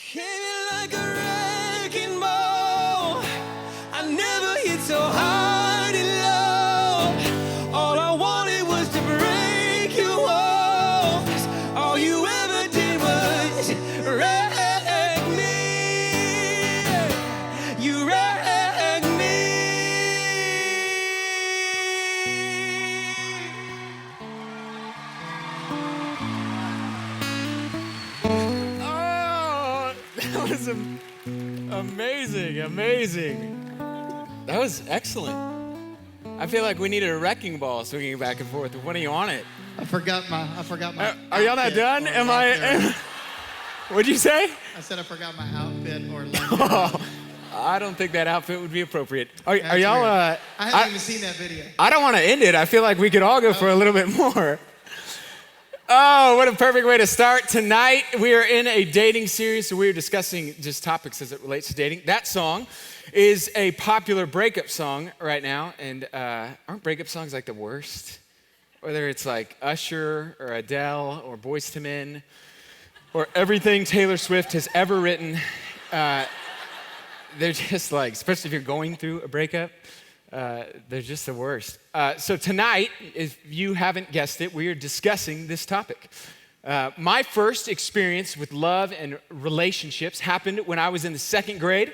Came in like a wrecking ball. I never hit so hard in love. All I wanted was to break your walls. All you ever did was wreck me. You wrecked me. Oh, that was amazing. That was excellent. I feel like we needed a wrecking ball swinging back and forth. When are you on it? I forgot my. Are y'all not done? What'd you say? I said I forgot my outfit or lunch. Oh, I don't think that outfit would be appropriate. Are y'all? I haven't even seen that video. I don't want to end it. I feel like we could all go for a little bit more. Oh, what a perfect way to start tonight. We are in a dating series, so we are discussing just topics as it relates to dating. That song is a popular breakup song right now, and aren't breakup songs like the worst? Whether it's like Usher or Adele or Boyz II Men or everything Taylor Swift has ever written, they're just like, especially if you're going through a breakup, they're just the worst. So tonight, if you haven't guessed it, we are discussing this topic. My first experience with love and relationships happened when I was in the second grade.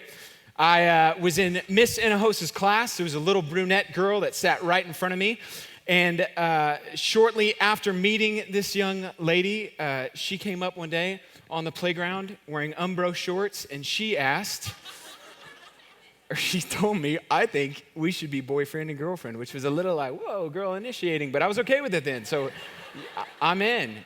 I was in Miss Inahosa's class. There was a little brunette girl that sat right in front of me. And shortly after meeting this young lady, she came up one day on the playground wearing Umbro shorts, and she told me, I think we should be boyfriend and girlfriend, which was a little like, whoa, girl initiating, but I was okay with it then, so I'm in.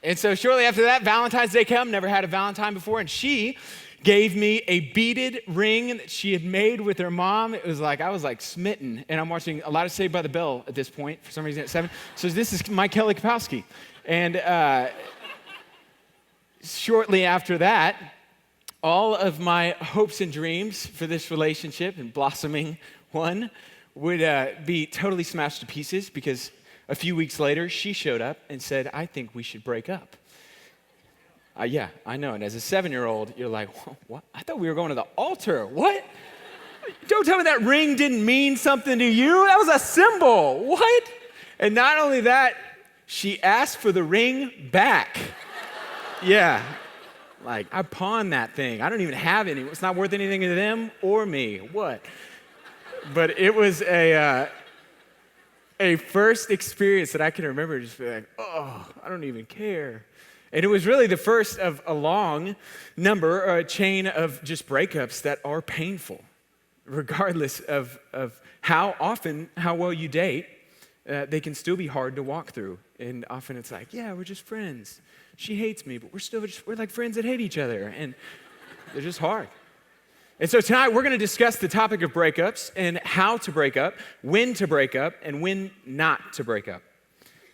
And so shortly after that, Valentine's Day came, never had a Valentine before, and she gave me a beaded ring that she had made with her mom. It was like, I was like smitten, and I'm watching a lot of Saved by the Bell at this point, for some reason at 7. So this is my Kelly Kapowski. And shortly after that, all of my hopes and dreams for this relationship and blossoming one would be totally smashed to pieces because a few weeks later, she showed up and said, I think we should break up. Yeah, I know. And as a 7-year-old, you're like, what? I thought we were going to the altar. What? Don't tell me that ring didn't mean something to you. That was a symbol. What? And not only that, she asked for the ring back. Yeah. Like, I pawned that thing. I don't even have any. It's not worth anything to them or me. What? But it was a first experience that I can remember just being like, oh, I don't even care. And it was really the first of a long number or a chain of just breakups that are painful, regardless of how well you date. They can still be hard to walk through. And often it's like, yeah, we're just friends. She hates me, but we're like friends that hate each other. And they're just hard. And so tonight we're going to discuss the topic of breakups and how to break up, when to break up, and when not to break up.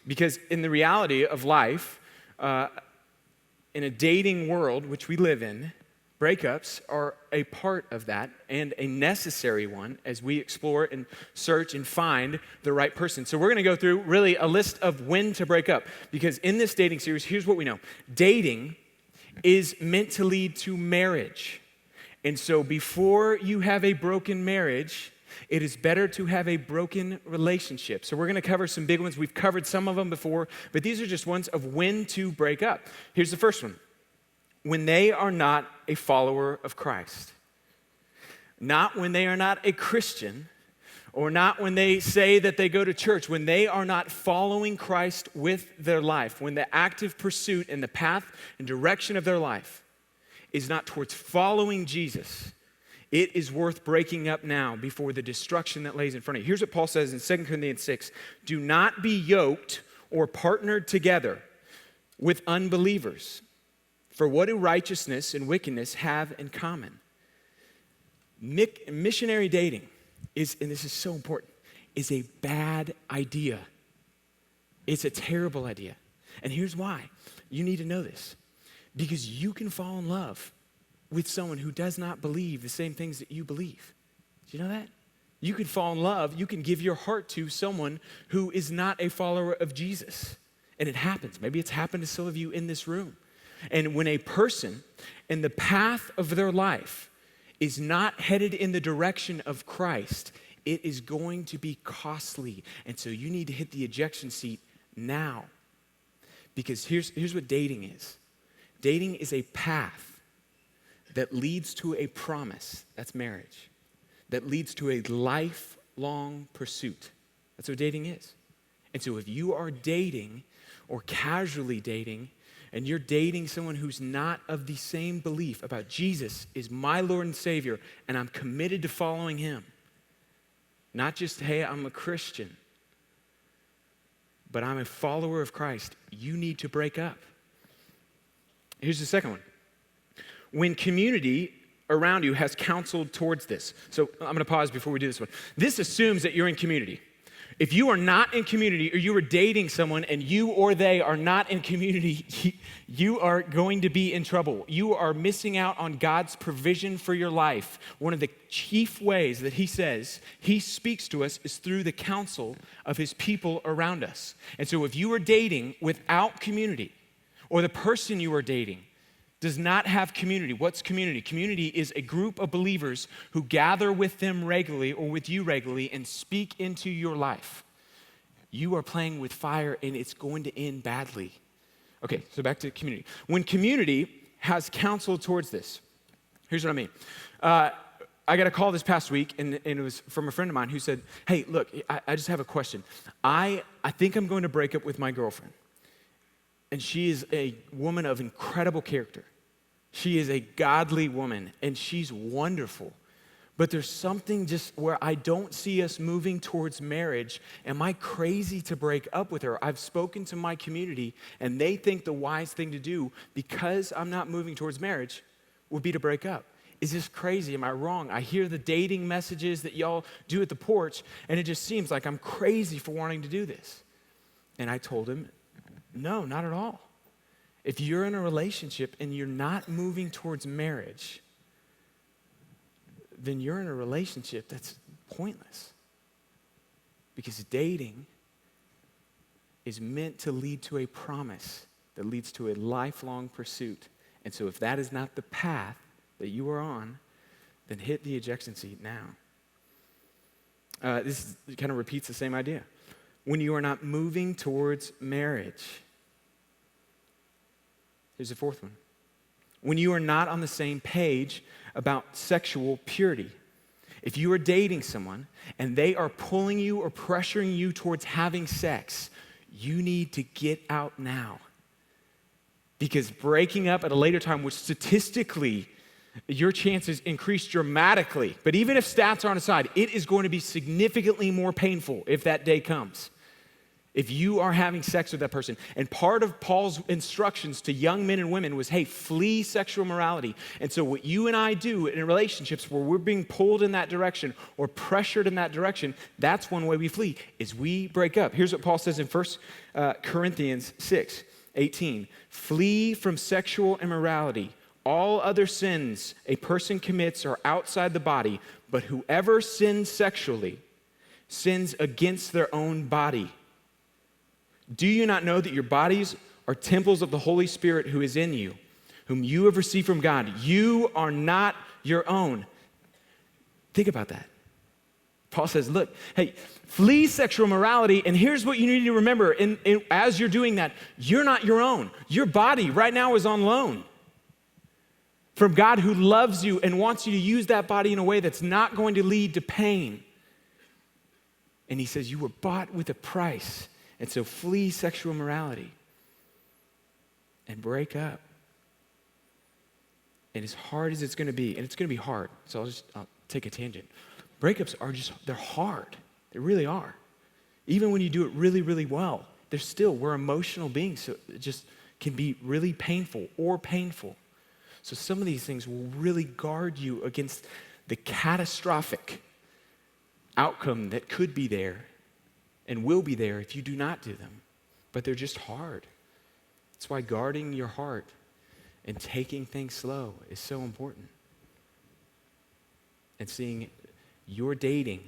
Because in the reality of life, in a dating world, which we live in, breakups are a part of that and a necessary one as we explore and search and find the right person. So we're going to go through really a list of when to break up, because in this dating series, here's what we know. Dating is meant to lead to marriage. And so before you have a broken marriage, it is better to have a broken relationship. So we're going to cover some big ones. We've covered some of them before, but these are just ones of when to break up. Here's the first one. When they are not a follower of Christ. Not when they are not a Christian, or not when they say that they go to church. When they are not following Christ with their life. When the active pursuit and the path and direction of their life is not towards following Jesus, it is worth breaking up now before the destruction that lays in front of you. Here's what Paul says in 2 Corinthians 6. Do not be yoked or partnered together with unbelievers. For what do righteousness and wickedness have in common? Missionary dating is, and this is so important, is a bad idea. It's a terrible idea. And here's why. You need to know this. Because you can fall in love with someone who does not believe the same things that you believe. Do you know that? You can fall in love, you can give your heart to someone who is not a follower of Jesus. And it happens. Maybe it's happened to some of you in this room. And when a person in the path of their life is not headed in the direction of Christ, it is going to be costly. And so you need to hit the ejection seat now. Because here's what dating is. Dating is a path that leads to a promise. That's marriage. That leads to a lifelong pursuit. That's what dating is. And so if you are dating or casually dating, and you're dating someone who's not of the same belief about Jesus is my Lord and Savior, and I'm committed to following him, not just, hey, I'm a Christian, but I'm a follower of Christ, you need to break up. Here's the second one. When community around you has counseled towards this. So I'm going to pause before we do this one. This assumes that you're in community. If you are not in community, or you are dating someone and you or they are not in community, you are going to be in trouble. You are missing out on God's provision for your life. One of the chief ways that he says he speaks to us is through the counsel of his people around us. And so if you are dating without community, or the person you are dating does not have community. What's community? Community is a group of believers who gather with them regularly or with you regularly and speak into your life. You are playing with fire and it's going to end badly. Okay, so back to community. When community has counsel towards this, here's what I mean. I got a call this past week, and it was from a friend of mine who said, hey, look, I just have a question. I think I'm going to break up with my girlfriend. And she is a woman of incredible character. She is a godly woman, and she's wonderful. But there's something just where I don't see us moving towards marriage. Am I crazy to break up with her? I've spoken to my community, and they think the wise thing to do, because I'm not moving towards marriage, would be to break up. Is this crazy? Am I wrong? I hear the dating messages that y'all do at the Porch, and it just seems like I'm crazy for wanting to do this. And I told him, no, not at all. If you're in a relationship and you're not moving towards marriage, then you're in a relationship that's pointless. Because dating is meant to lead to a promise that leads to a lifelong pursuit. And so if that is not the path that you are on, then hit the ejection seat now. This kind of repeats the same idea. When you are not moving towards marriage, here's the fourth one. When you are not on the same page about sexual purity. If you are dating someone and they are pulling you or pressuring you towards having sex, you need to get out now. Because breaking up at a later time, which statistically, your chances increase dramatically. But even if stats aren't aside, it is going to be significantly more painful if that day comes. If you are having sex with that person. And part of Paul's instructions to young men and women was, hey, flee sexual morality. And so what you and I do in relationships where we're being pulled in that direction or pressured in that direction, that's one way we flee, is we break up. Here's what Paul says in 1 Corinthians 6:18. Flee from sexual immorality. All other sins a person commits are outside the body, but whoever sins sexually sins against their own body. Do you not know that your bodies are temples of the Holy Spirit who is in you, whom you have received from God? You are not your own. Think about that. Paul says, look, hey, flee sexual morality, and here's what you need to remember. As you're doing that, you're not your own. Your body right now is on loan from God who loves you and wants you to use that body in a way that's not going to lead to pain. And he says, you were bought with a price. And so flee sexual morality and break up. And as hard as it's going to be, and it's going to be hard, so I'll take a tangent. Breakups are they're hard. They really are. Even when you do it really, really well, we're emotional beings, so it just can be really painful or painful. So some of these things will really guard you against the catastrophic outcome that could be there and will be there if you do not do them. But they're just hard. That's why guarding your heart and taking things slow is so important. And seeing your dating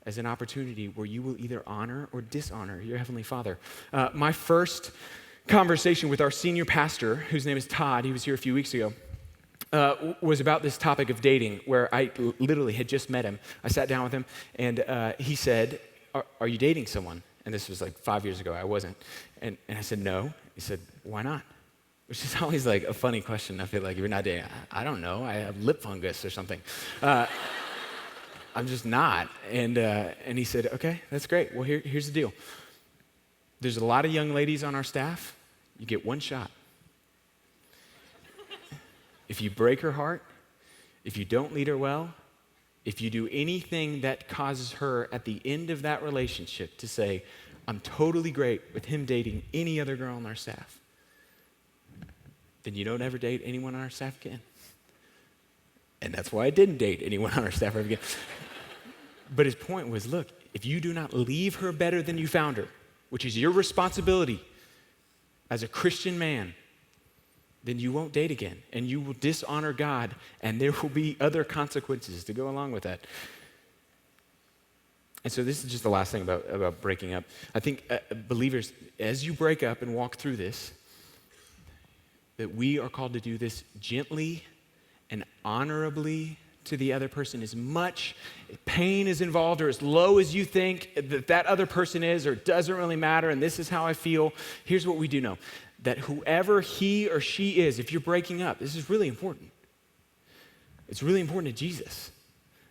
as an opportunity where you will either honor or dishonor your Heavenly Father. My first conversation with our senior pastor, whose name is Todd. He was here a few weeks ago. Was about this topic of dating, where I literally had just met him. I sat down with him, and he said, are you dating someone? And this was like 5 years ago. I wasn't. And I said, no. He said, why not? Which is always like a funny question. I feel like if you're not dating, I don't know. I have lip fungus or something. I'm just not. And he said, okay, that's great. Well, here's the deal. There's a lot of young ladies on our staff. You get one shot. If you break her heart, if you don't lead her well, if you do anything that causes her at the end of that relationship to say, I'm totally great with him dating any other girl on our staff, then you don't ever date anyone on our staff again. And that's why I didn't date anyone on our staff ever again. But his point was, look, if you do not leave her better than you found her, which is your responsibility as a Christian man, then you won't date again, and you will dishonor God, and there will be other consequences to go along with that. And so this is just the last thing about breaking up. I think believers, as you break up and walk through this, that we are called to do this gently and honorably to the other person. As much pain is involved or as low as you think that other person is, or doesn't really matter, and this is how I feel, here's what we do know. That whoever he or she is, if you're breaking up, this is really important. It's really important to Jesus.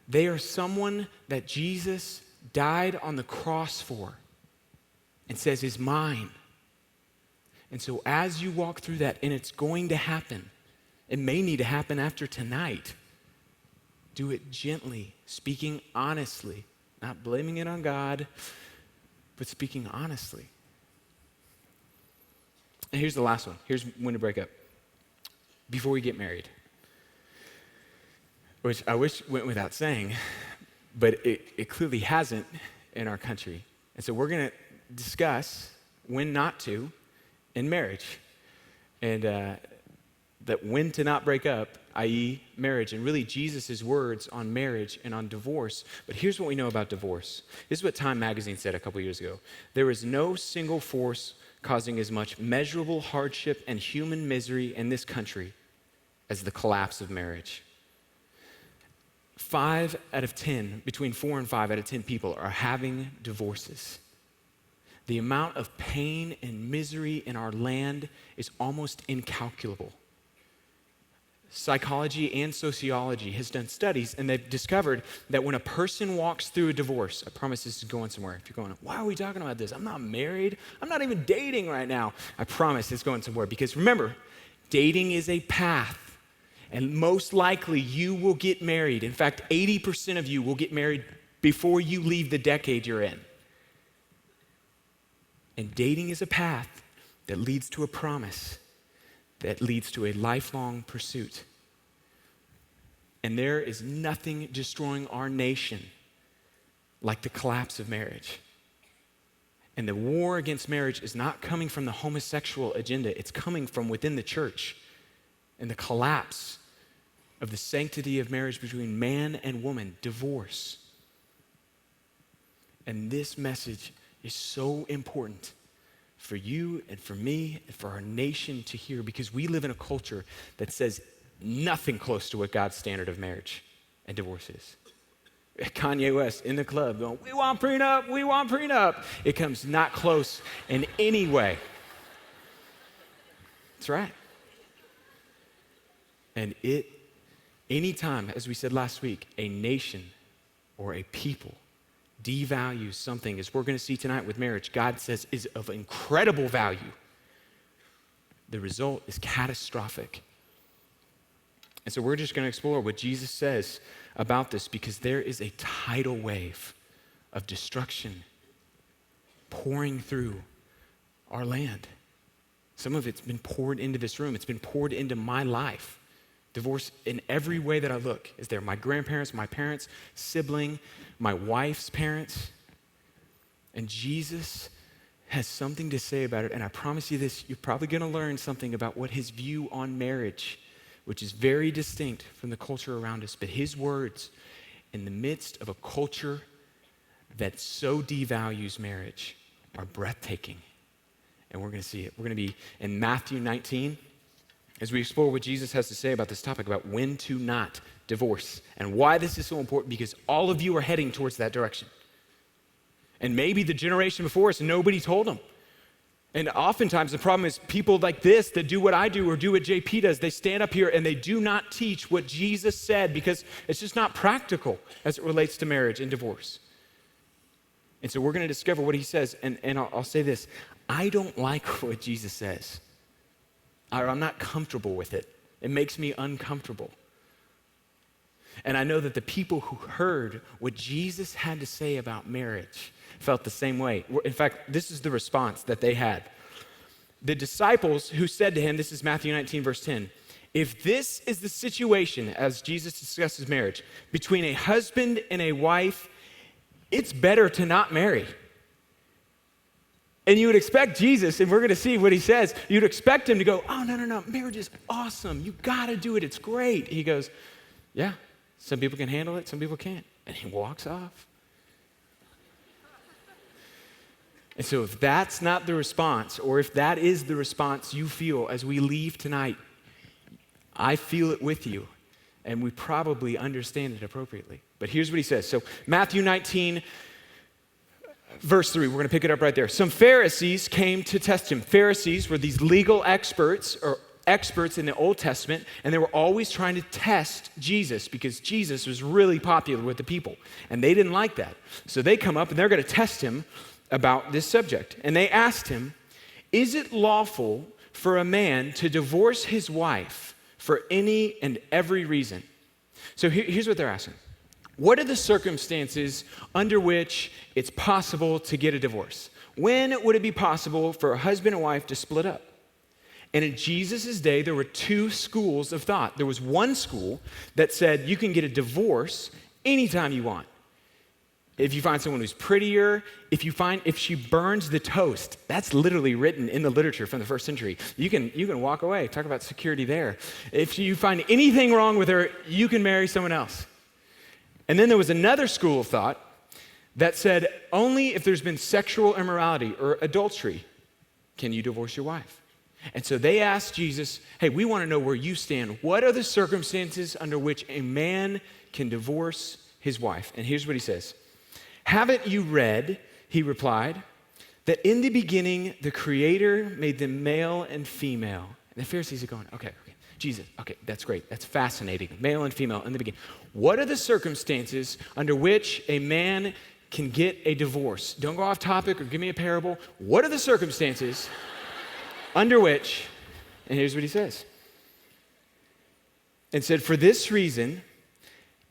They are someone that Jesus died on the cross for and says is mine. And so as you walk through that, and it's going to happen, it may need to happen after tonight, do it gently, speaking honestly, not blaming it on God, but speaking honestly. And here's the last one. Here's when to break up. Before you get married. Which I wish went without saying, but it clearly hasn't in our country. And so we're going to discuss when not to in marriage. And that when to not break up, i.e. marriage, and really Jesus' words on marriage and on divorce. But here's what we know about divorce. This is what Time magazine said a couple years ago. There is no single force causing as much measurable hardship and human misery in this country as the collapse of marriage. 5 out of 10, between 4 and 5 out of 10 people are having divorces. The amount of pain and misery in our land is almost incalculable. Psychology and sociology has done studies, and they've discovered that when a person walks through a divorce, I promise this is going somewhere. If you're going, why are we talking about this? I'm not married. I'm not even dating right now. I promise it's going somewhere, because remember, dating is a path, and most likely you will get married. In fact, 80% of you will get married before you leave the decade you're in. And dating is a path that leads to a promise, that leads to a lifelong pursuit. And there is nothing destroying our nation like the collapse of marriage. And the war against marriage is not coming from the homosexual agenda, it's coming from within the church. And the collapse of the sanctity of marriage between man and woman, divorce. And this message is so important for you and for me and for our nation to hear, because we live in a culture that says nothing close to what God's standard of marriage and divorce is. Kanye West in the club going, we want prenup, we want prenup. It comes not close in any way. That's right. And anytime, as we said last week, a nation or a people devalues something, as we're going to see tonight with marriage, God says is of incredible value, the result is catastrophic. And so we're just going to explore what Jesus says about this, because there is a tidal wave of destruction pouring through our land. Some of it's been poured into this room. It's been poured into my life. Divorce in every way that I look is there. My grandparents, my parents, sibling, my wife's parents. And Jesus has something to say about it. And I promise you this, you're probably going to learn something about what his view on marriage, which is very distinct from the culture around us. But his words in the midst of a culture that so devalues marriage are breathtaking. and we're going to see it. We're going to be in Matthew 19 as we explore what Jesus has to say about this topic, about when to not divorce and why this is so important, because all of you are heading towards that direction. And maybe the generation before us, nobody told them. And oftentimes the problem is people like this that do what I do or do what JP does, they stand up here and they do not teach what Jesus said because it's just not practical as it relates to marriage and divorce. And so we're going to discover what he says. And I'll say this, I don't like what Jesus says. I'm not comfortable with it. It makes me uncomfortable. And I know that the people who heard what Jesus had to say about marriage felt the same way. In fact, this is the response that they had. The disciples who said to him, this is Matthew 19, verse 10, if this is the situation, as Jesus discusses marriage, between a husband and a wife, it's better to not marry. And you would expect Jesus, and we're going to see what he says, you'd expect him to go, oh, no, marriage is awesome. You got to do it. It's great. He goes, yeah, some people can handle it, some people can't. And he walks off. And so if that's not the response, or if that is the response you feel as we leave tonight, I feel it with you, and we probably understand it appropriately. But here's what he says. So Matthew 19, verse 3, we're going to pick it up right there. Some Pharisees came to test him. Pharisees were these legal experts, or experts in the Old Testament, and they were always trying to test Jesus because Jesus was really popular with the people, and they didn't like that. So they come up, and they're going to test him about this subject. And they asked him, is it lawful for a man to divorce his wife for any and every reason? So here's what they're asking. What are the circumstances under which it's possible to get a divorce? When would it be possible for a husband and wife to split up? And in Jesus' day, there were two schools of thought. There was one school that said you can get a divorce anytime you want. If you find someone who's prettier, if she burns the toast, that's literally written in the literature from the first century. You can walk away. Talk about security there. If you find anything wrong with her, you can marry someone else. And then there was another school of thought that said only if there's been sexual immorality or adultery can you divorce your wife. And so they asked Jesus, hey, we want to know where you stand. What are the circumstances under which a man can divorce his wife? And here's what he says. Haven't you read, he replied, that in the beginning the Creator made them male and female? And the Pharisees are going, okay, Jesus, okay, that's great. That's fascinating. Male and female in the beginning. What are the circumstances under which a man can get a divorce? Don't go off topic or give me a parable. What are the circumstances under which, and here's what he says. And said, for this reason,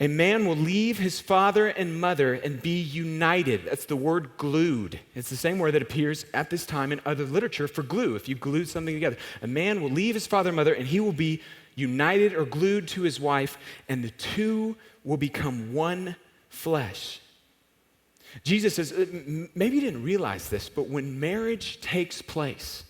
a man will leave his father and mother and be united. That's the word glued. It's the same word that appears at this time in other literature for glue. If you glued something together, a man will leave his father and mother and he will be united or glued to his wife, and the two will become one flesh. Jesus says, maybe you didn't realize this, but when marriage takes place,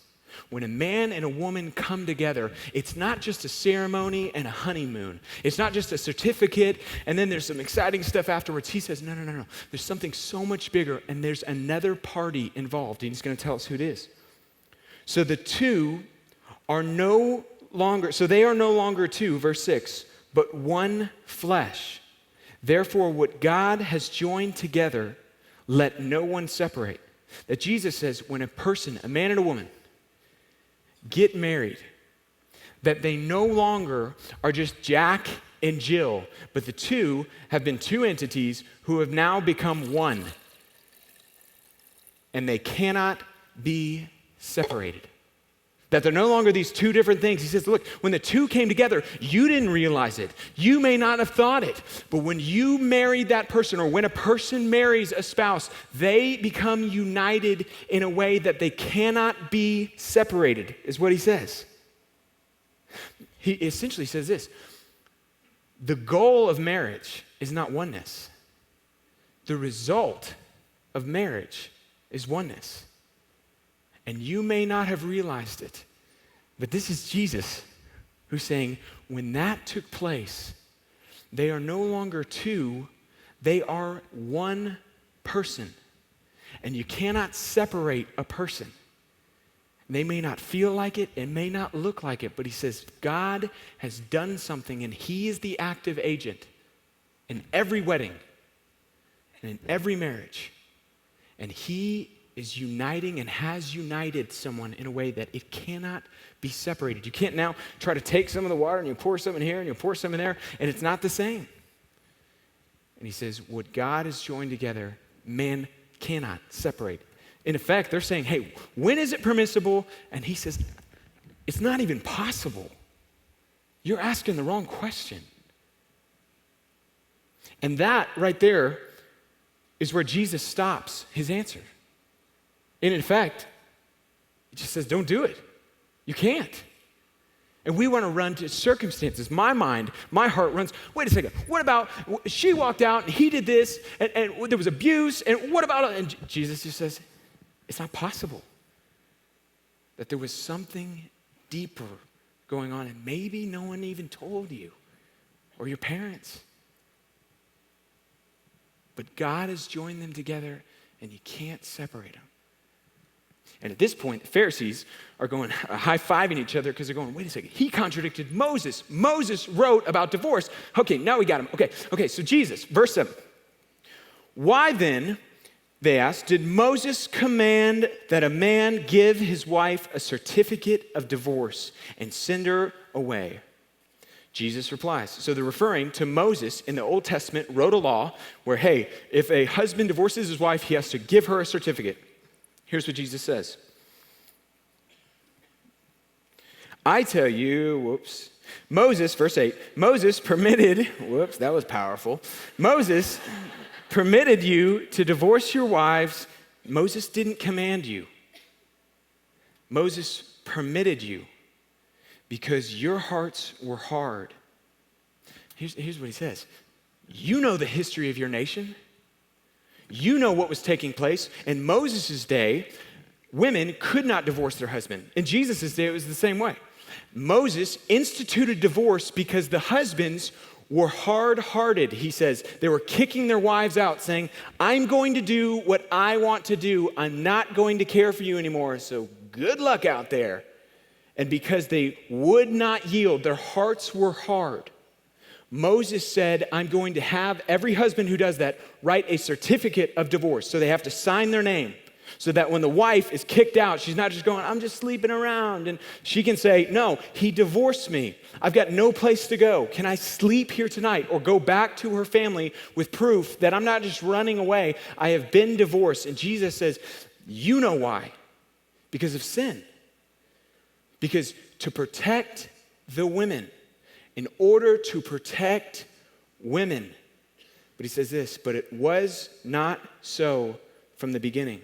when a man and a woman come together, it's not just a ceremony and a honeymoon. It's not just a certificate and then there's some exciting stuff afterwards. He says, no. There's something so much bigger, and there's another party involved, and he's going to tell us who it is. So the two are no longer, so they are no longer two, verse 6, but one flesh. Therefore, what God has joined together, let no one separate. That Jesus says when a person, a man and a woman, get married, that they no longer are just Jack and Jill, but the two have been two entities who have now become one. And they cannot be separated. That they're no longer these two different things. He says, look, when the two came together, you didn't realize it. You may not have thought it. But when you married that person, or when a person marries a spouse, they become united in a way that they cannot be separated, is what he says. He essentially says this. The goal of marriage is not oneness. The result of marriage is oneness. And you may not have realized it, but this is Jesus who's saying, when that took place, they are no longer two, they are one person. And you cannot separate a person. They may not feel like it, it may not look like it, but he says God has done something and he is the active agent in every wedding and in every marriage. And he is uniting and has united someone in a way that it cannot be separated. You can't now try to take some of the water and you pour some in here and you pour some in there, and it's not the same. And he says, what God has joined together, man cannot separate. In effect, they're saying, hey, when is it permissible? And he says, it's not even possible. You're asking the wrong question. And that right there is where Jesus stops his answer. And in fact, he just says, don't do it. You can't. And we want to run to circumstances. My mind, my heart runs, wait a second, what about, she walked out and he did this, and there was abuse, and what about, and Jesus just says, it's not possible. That there was something deeper going on, and maybe no one even told you, or your parents. But God has joined them together, and you can't separate them. And at this point, the Pharisees are going high-fiving each other because they're going, wait a second, he contradicted Moses. Moses wrote about divorce. Okay, now we got him. Okay, so Jesus, verse 7. Why then, they asked, did Moses command that a man give his wife a certificate of divorce and send her away? Jesus replies. So they're referring to Moses in the Old Testament wrote a law where, hey, if a husband divorces his wife, he has to give her a certificate. Here's what Jesus says. I tell you, Moses, verse 8, Moses permitted, that was powerful. Moses permitted you to divorce your wives. Moses didn't command you. Moses permitted you because your hearts were hard. Here's what he says. You know the history of your nation. You know what was taking place. In Moses' day, women could not divorce their husband. In Jesus' day, it was the same way. Moses instituted divorce because the husbands were hard-hearted, he says. They were kicking their wives out, saying, I'm going to do what I want to do. I'm not going to care for you anymore, so good luck out there. And because they would not yield, their hearts were hard. Moses said, I'm going to have every husband who does that write a certificate of divorce. So they have to sign their name so that when the wife is kicked out, she's not just going, I'm just sleeping around. And she can say, no, he divorced me. I've got no place to go. Can I sleep here tonight or go back to her family with proof that I'm not just running away? I have been divorced. And Jesus says, you know why? Because of sin. Because to protect the women, in order to protect women. But he says this, but it was not so from the beginning.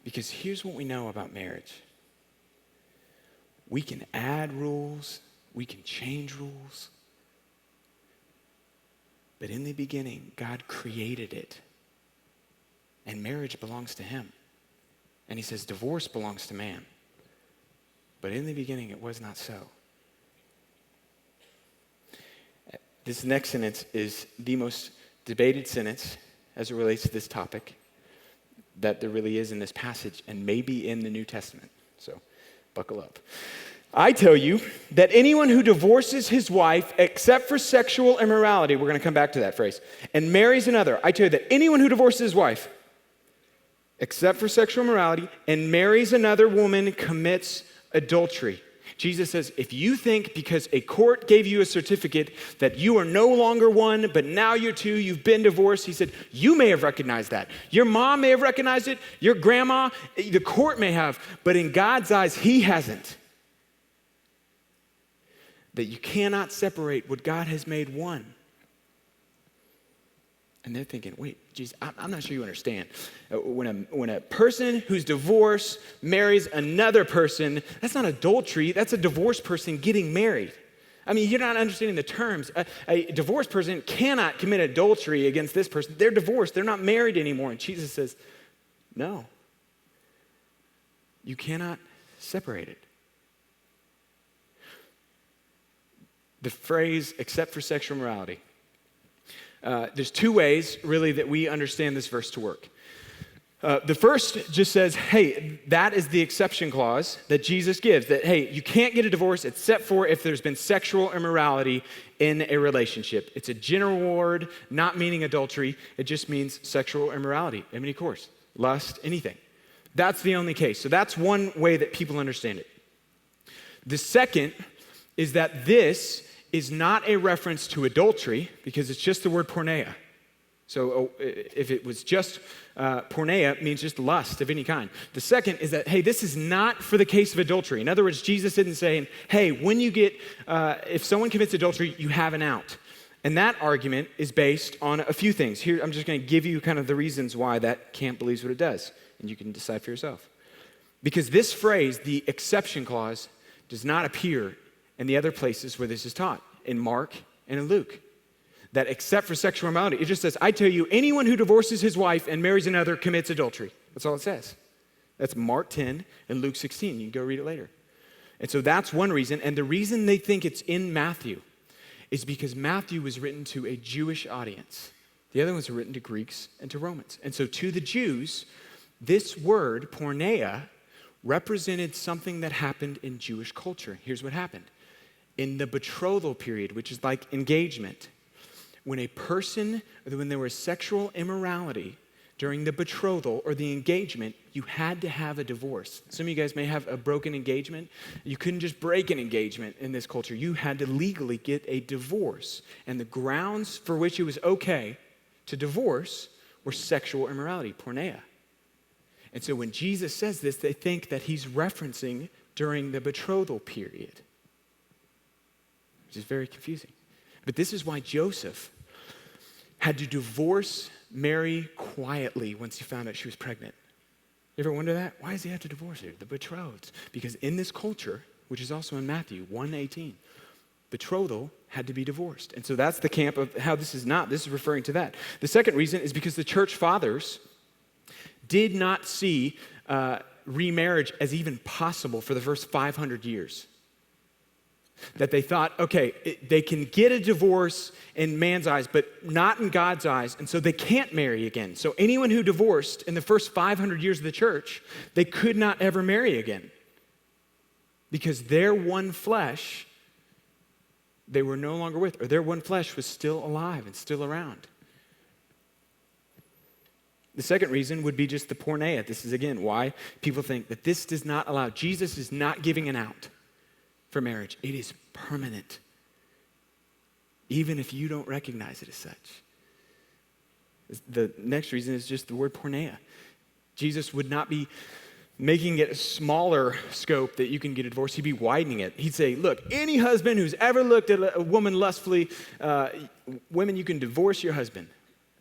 Because here's what we know about marriage. We can add rules, we can change rules. But in the beginning, God created it. And marriage belongs to him. And he says divorce belongs to man. But in the beginning, it was not so. This next sentence is the most debated sentence as it relates to this topic that there really is in this passage and maybe in the New Testament. So buckle up. I tell you that anyone who divorces his wife except for sexual immorality, we're going to come back to that phrase, and marries another. I tell you that anyone who divorces his wife except for sexual immorality and marries another woman commits adultery. Jesus says, if you think because a court gave you a certificate that you are no longer one, but now you're two, you've been divorced, he said, you may have recognized that. Your mom may have recognized it, your grandma, the court may have, but in God's eyes, he hasn't. That you cannot separate what God has made one. And they're thinking, wait, Jesus, I'm not sure you understand. When a person who's divorced marries another person, that's not adultery. That's a divorced person getting married. I mean, you're not understanding the terms. A divorced person cannot commit adultery against this person. They're divorced. They're not married anymore. And Jesus says, no. You cannot separate it. The phrase, except for sexual morality. There's two ways, really, that we understand this verse to work. The first just says, hey, that is the exception clause that Jesus gives, that, hey, you can't get a divorce except for if there's been sexual immorality in a relationship. It's a general word, not meaning adultery. It just means sexual immorality of any course, lust, anything. That's the only case. So that's one way that people understand it. The second is that this is not a reference to adultery because it's just the word porneia. So if it was just porneia, means just lust of any kind. The second is that, hey, this is not for the case of adultery. In other words, Jesus isn't saying, hey, when you get, if someone commits adultery, you have an out. And that argument is based on a few things. Here, I'm just going to give you kind of the reasons why that camp believes what it does, and you can decide for yourself. Because this phrase, the exception clause, does not appear in the other places where this is taught, in Mark and in Luke. That except for sexual immorality, it just says, I tell you, anyone who divorces his wife and marries another commits adultery. That's all it says. That's Mark 10 and Luke 16. You can go read it later. And so that's one reason. And the reason they think it's in Matthew is because Matthew was written to a Jewish audience. The other ones were written to Greeks and to Romans. And so to the Jews, this word, porneia, represented something that happened in Jewish culture. Here's what happened. In the betrothal period, which is like engagement, when there was sexual immorality during the betrothal or the engagement, you had to have a divorce. Some of you guys may have a broken engagement. You couldn't just break an engagement in this culture. You had to legally get a divorce. And the grounds for which it was okay to divorce were sexual immorality, porneia. And so when Jesus says this, they think that he's referencing during the betrothal period, which is very confusing. But this is why Joseph had to divorce Mary quietly once he found out she was pregnant. You ever wonder that? Why does he have to divorce her? The betrothed. Because in this culture, which is also in Matthew 1:18, betrothal had to be divorced. And so that's the camp of how this is not. This is referring to that. The second reason is because the church fathers did not see remarriage as even possible for the first 500 years. That they thought, okay, they can get a divorce in man's eyes, but not in God's eyes, and so they can't marry again. So anyone who divorced in the first 500 years of the church, they could not ever marry again. Because their one flesh, they were no longer with, or their one flesh was still alive and still around. The second reason would be just the porneia. This is, again, why people think that this does not allow, Jesus is not giving an out for marriage. It is permanent, even if you don't recognize it as such. The next reason is just the word porneia. Jesus would not be making it a smaller scope that you can get a divorce. He'd be widening it. He'd say, look, any husband who's ever looked at a woman lustfully, women, you can divorce your husband,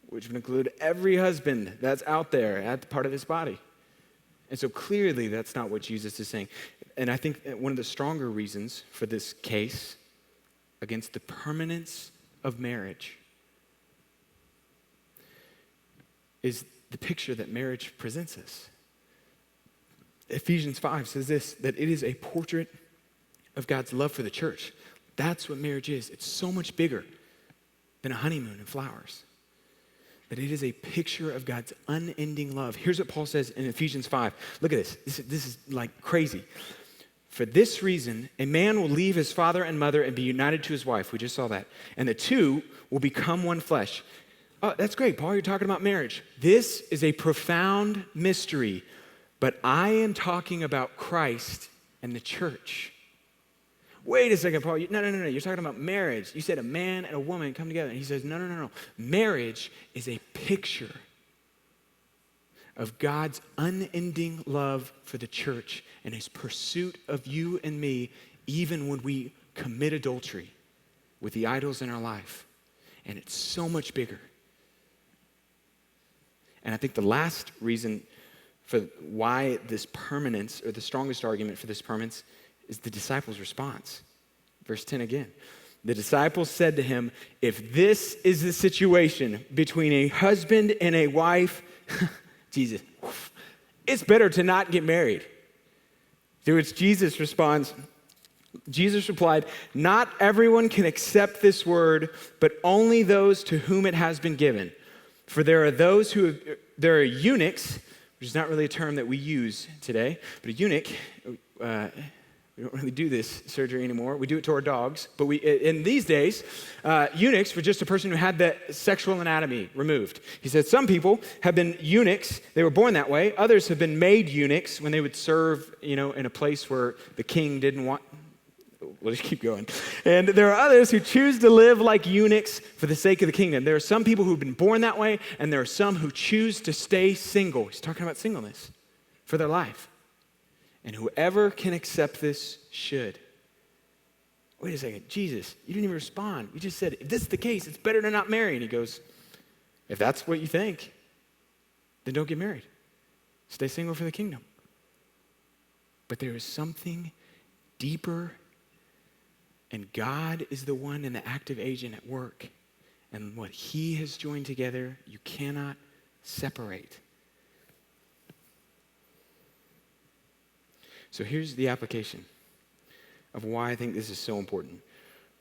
which would include every husband that's out there at the part of this body. And so clearly that's not what Jesus is saying. And I think one of the stronger reasons for this case against the permanence of marriage is the picture that marriage presents us. Ephesians 5 says this, that it is a portrait of God's love for the church. That's what marriage is. It's so much bigger than a honeymoon and flowers. That it is a picture of God's unending love. Here's what Paul says in Ephesians 5. Look at this. This is like crazy. For this reason, a man will leave his father and mother and be united to his wife. We just saw that. And the two will become one flesh. Oh, that's great, Paul. You're talking about marriage. This is a profound mystery. But I am talking about Christ and the church. Wait a second, Paul. No. You're talking about marriage. You said a man and a woman come together. And he says, no. Marriage is a picture of God's unending love for the church and his pursuit of you and me, even when we commit adultery with the idols in our life. And it's so much bigger. And I think the last reason for why this permanence, or the strongest argument for this permanence, is the disciples' response. Verse 10 again. The disciples said to him, if this is the situation between a husband and a wife, Jesus, it's better to not get married. To which Jesus responds, Jesus replied, not everyone can accept this word, but only those to whom it has been given. For there are eunuchs, which is not really a term that we use today, but a eunuch, we don't really do this surgery anymore. We do it to our dogs. But in these days, eunuchs were just a person who had the sexual anatomy removed. He said some people have been eunuchs. They were born that way. Others have been made eunuchs when they would serve, in a place where the king didn't want. We'll just keep going. And there are others who choose to live like eunuchs for the sake of the kingdom. There are some people who've been born that way, and there are some who choose to stay single. He's talking about singleness for their life. And whoever can accept this should. Wait a second, Jesus, you didn't even respond. You just said, if this is the case, it's better to not marry. And he goes, if that's what you think, then don't get married. Stay single for the kingdom. But there is something deeper, and God is the one and the active agent at work. And what he has joined together, you cannot separate. So here's the application of why I think this is so important.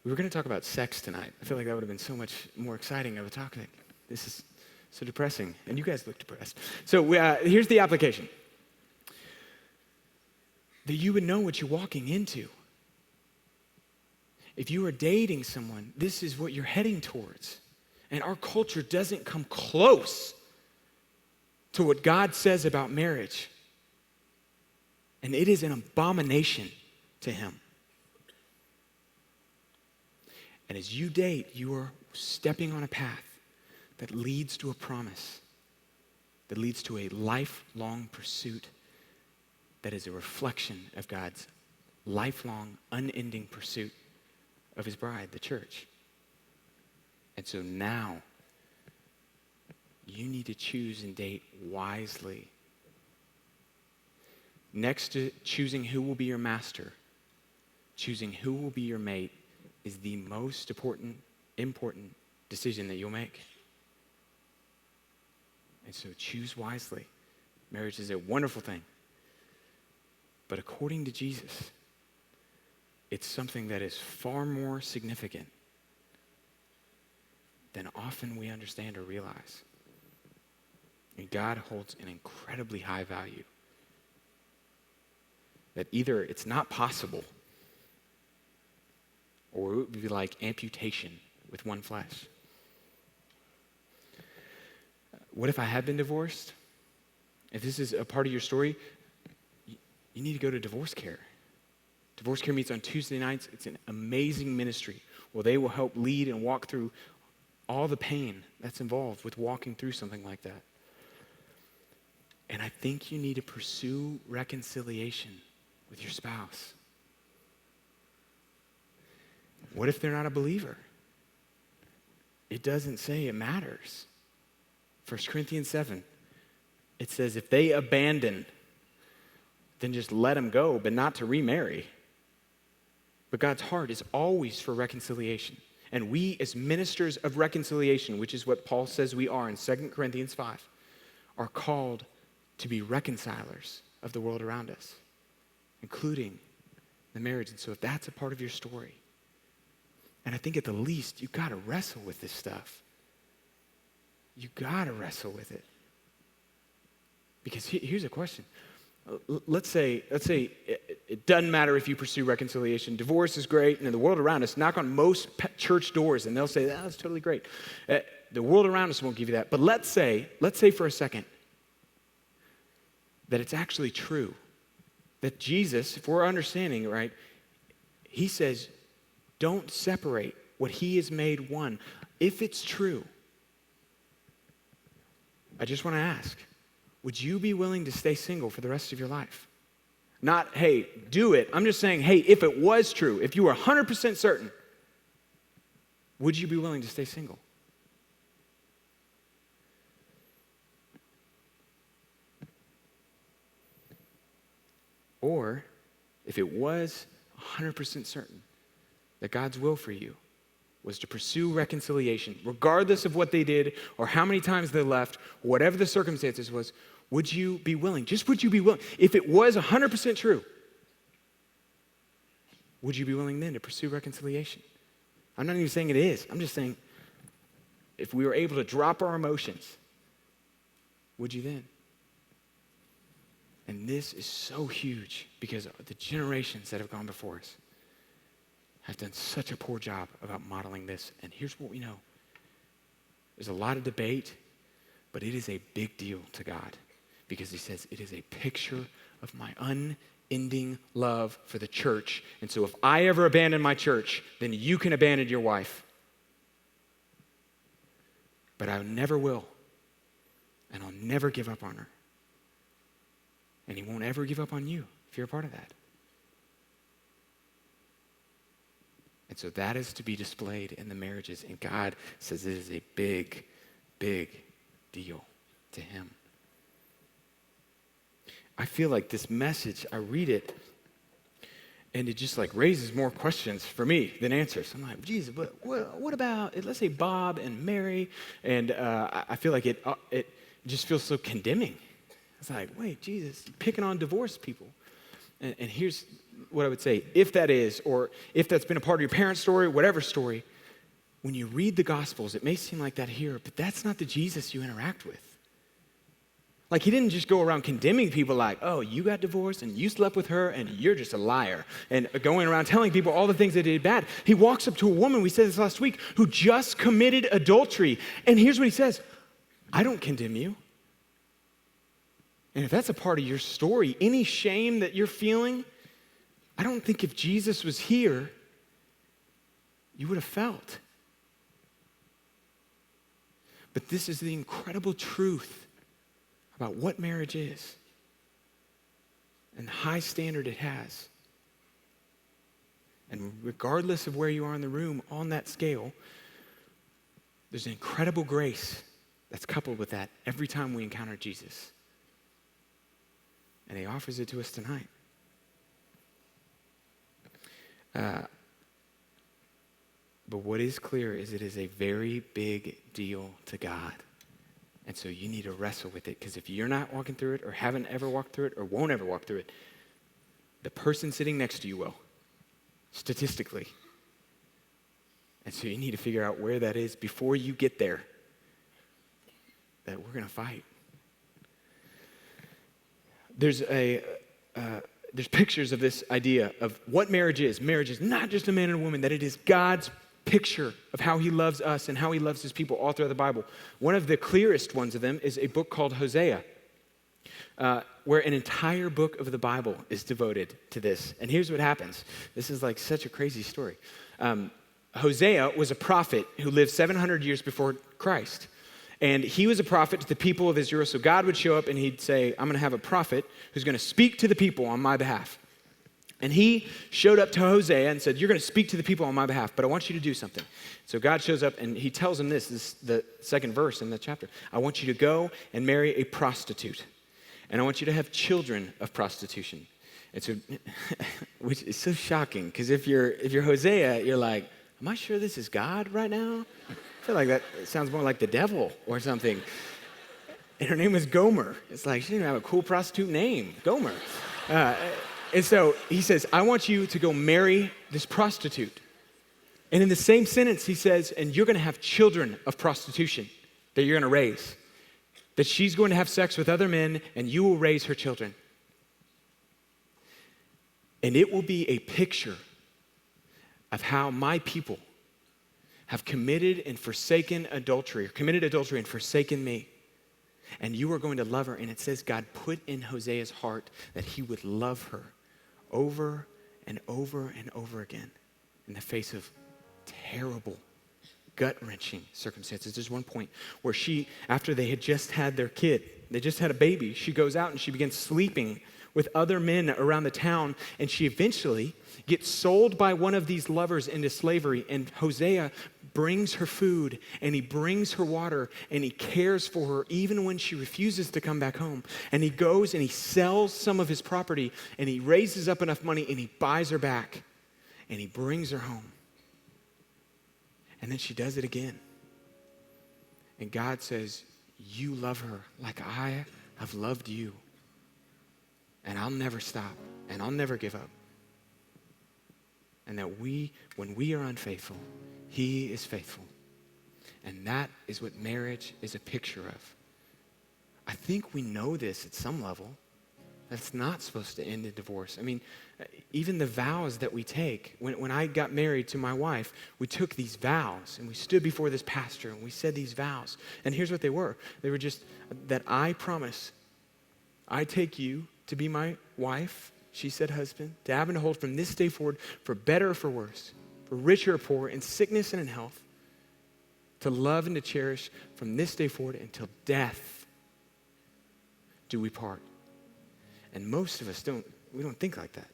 We were going to talk about sex tonight. I feel like that would have been so much more exciting of a topic. This is so depressing, and you guys look depressed. So here's the application. That you would know what you're walking into. If you are dating someone, this is what you're heading towards. And our culture doesn't come close to what God says about marriage. And it is an abomination to him. And as you date, you are stepping on a path that leads to a promise, that leads to a lifelong pursuit that is a reflection of God's lifelong, unending pursuit of his bride, the church. And so now, you need to choose and date wisely. Next to choosing who will be your master, choosing who will be your mate is the most important decision that you'll make. And so choose wisely. Marriage is a wonderful thing. But according to Jesus, it's something that is far more significant than often we understand or realize. And God holds an incredibly high value. That either it's not possible, or it would be like amputation with one flesh. What if I have been divorced? If this is a part of your story, you need to go to divorce care. Divorce care meets on Tuesday nights. It's an amazing ministry where they will help lead and walk through all the pain that's involved with walking through something like that. And I think you need to pursue reconciliation with your spouse. What if they're not a believer? It doesn't say it matters. 1 Corinthians 7, it says if they abandon, then just let them go, but not to remarry. But God's heart is always for reconciliation. And we as ministers of reconciliation, which is what Paul says we are in 2 Corinthians 5, are called to be reconcilers of the world around us, including the marriage. And so if that's a part of your story, and I think at the least, you've got to wrestle with this stuff. You've got to wrestle with it. Because here's a question. Let's say it doesn't matter if you pursue reconciliation. Divorce is great, and in the world around us, knock on most church doors, and they'll say, that's totally great. The world around us won't give you that. But let's say for a second that it's actually true. That Jesus, if we're understanding, right, he says, don't separate what he has made one. If it's true, I just want to ask, would you be willing to stay single for the rest of your life? Not, hey, do it. I'm just saying, hey, if it was true, if you were 100% certain, would you be willing to stay single? Or if it was 100% certain that God's will for you was to pursue reconciliation, regardless of what they did or how many times they left, whatever the circumstances was, would you be willing? Just would you be willing? If it was 100% true, would you be willing then to pursue reconciliation? I'm not even saying it is. I'm just saying if we were able to drop our emotions, would you then? And this is so huge because the generations that have gone before us have done such a poor job about modeling this. And here's what we know. There's a lot of debate, but it is a big deal to God because he says it is a picture of my unending love for the church. And so if I ever abandon my church, then you can abandon your wife. But I never will. And I'll never give up on her. And he won't ever give up on you if you're a part of that. And so that is to be displayed in the marriages. And God says it is a big, big deal to him. I feel like this message, I read it, and it just like raises more questions for me than answers. I'm like, Jesus, but what about, let's say Bob and Mary, and I feel like it just feels so condemning. It's like, wait, Jesus, you're picking on divorced people. And here's what I would say, if that is, or if that's been a part of your parents' story, whatever story, when you read the Gospels, it may seem like that here, but that's not the Jesus you interact with. Like, he didn't just go around condemning people like, oh, you got divorced and you slept with her and you're just a liar, and going around telling people all the things they did bad. He walks up to a woman, we said this last week, who just committed adultery. And here's what he says, I don't condemn you. And if that's a part of your story, any shame that you're feeling, I don't think if Jesus was here, you would have felt. But this is the incredible truth about what marriage is and the high standard it has. And regardless of where you are in the room on that scale, there's an incredible grace that's coupled with that every time we encounter Jesus. And he offers it to us tonight. But what is clear is it is a very big deal to God. And so you need to wrestle with it, because if you're not walking through it or haven't ever walked through it or won't ever walk through it, the person sitting next to you will, statistically. And so you need to figure out where that is before you get there, that we're going to fight. There's pictures of this idea of what marriage is. Marriage is not just a man and a woman, that it is God's picture of how he loves us and how he loves his people all throughout the Bible. One of the clearest ones of them is a book called Hosea, where an entire book of the Bible is devoted to this. And here's what happens. This is like such a crazy story. Hosea was a prophet who lived 700 years before Christ. And he was a prophet to the people of Israel. So God would show up and he'd say, I'm going to have a prophet who's going to speak to the people on my behalf. And he showed up to Hosea and said, you're going to speak to the people on my behalf, but I want you to do something. So God shows up and he tells him this is the second verse in the chapter. I want you to go and marry a prostitute. And I want you to have children of prostitution. And so, which is so shocking, because if you're Hosea, you're like, am I sure this is God right now? I feel like that sounds more like the devil or something. And her name was Gomer. It's like, she didn't have a cool prostitute name, Gomer. And so he says, I want you to go marry this prostitute. And in the same sentence, he says, and you're going to have children of prostitution that you're going to raise. That she's going to have sex with other men, and you will raise her children. And it will be a picture of how my people have committed and forsaken adultery, or committed adultery and forsaken me. And you are going to love her. And it says God put in Hosea's heart that he would love her over and over and over again in the face of terrible, gut-wrenching circumstances. There's one point where she, after they had just had their kid, they just had a baby, she goes out and she begins sleeping with other men around the town, and she eventually gets sold by one of these lovers into slavery. And Hosea brings her food, and he brings her water, and he cares for her even when she refuses to come back home. And he goes and he sells some of his property, and he raises up enough money, and he buys her back, and he brings her home. And then she does it again. And God says, you love her like I have loved you. And I'll never stop, and I'll never give up. And that when we are unfaithful, he is faithful. And that is what marriage is a picture of. I think we know this at some level. That's not supposed to end in divorce. I mean, even the vows that we take, when I got married to my wife, we took these vows and we stood before this pastor and we said these vows. And here's what they were. They were just that I promise, I take you to be my wife, she said husband, to have and to hold from this day forward for better or for worse, for richer or poor, in sickness and in health, to love and to cherish from this day forward until death do we part. And most of us don't think like that.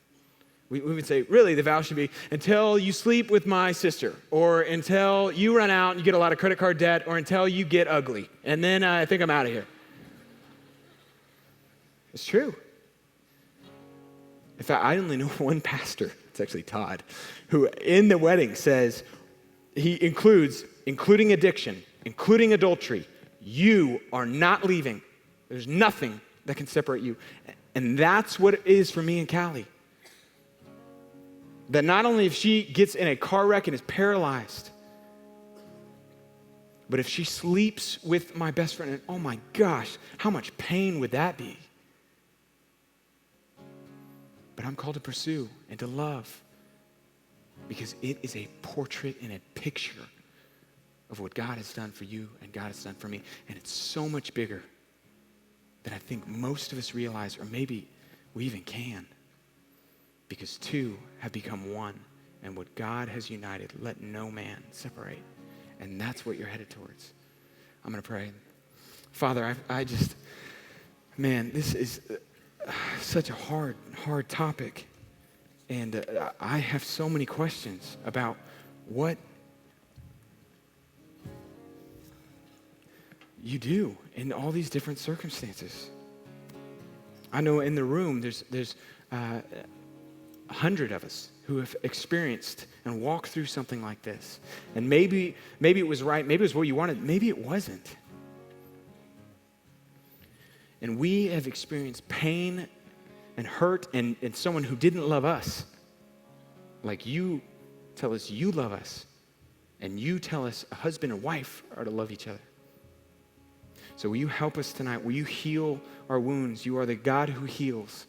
We would say, really, the vow should be until you sleep with my sister, or until you run out and you get a lot of credit card debt, or until you get ugly. And then I think I'm out of here. It's true. In fact, I only know one pastor, it's actually Todd, who in the wedding says, he including addiction, including adultery, you are not leaving. There's nothing that can separate you. And that's what it is for me and Callie. That not only if she gets in a car wreck and is paralyzed, but if she sleeps with my best friend, and oh my gosh, how much pain would that be? But I'm called to pursue and to love because it is a portrait and a picture of what God has done for you and God has done for me. And it's so much bigger than I think most of us realize, or maybe we even can. Because two have become one, and what God has united, let no man separate. And that's what you're headed towards. I'm going to pray. Father, I just, man, this is such a hard topic. And I have so many questions about what you do in all these different circumstances. I know in the room there's 100 of us who have experienced and walked through something like this. And maybe it was right, maybe it was what you wanted, maybe it wasn't. And we have experienced pain and hurt and someone who didn't love us. Like you tell us you love us, and you tell us a husband and wife are to love each other. So will you help us tonight? Will you heal our wounds? You are the God who heals.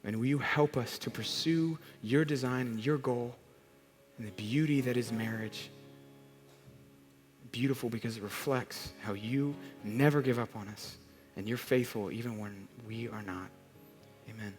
And will you help us to pursue your design and your goal and the beauty that is marriage? Beautiful because it reflects how you never give up on us and you're faithful even when we are not. Amen.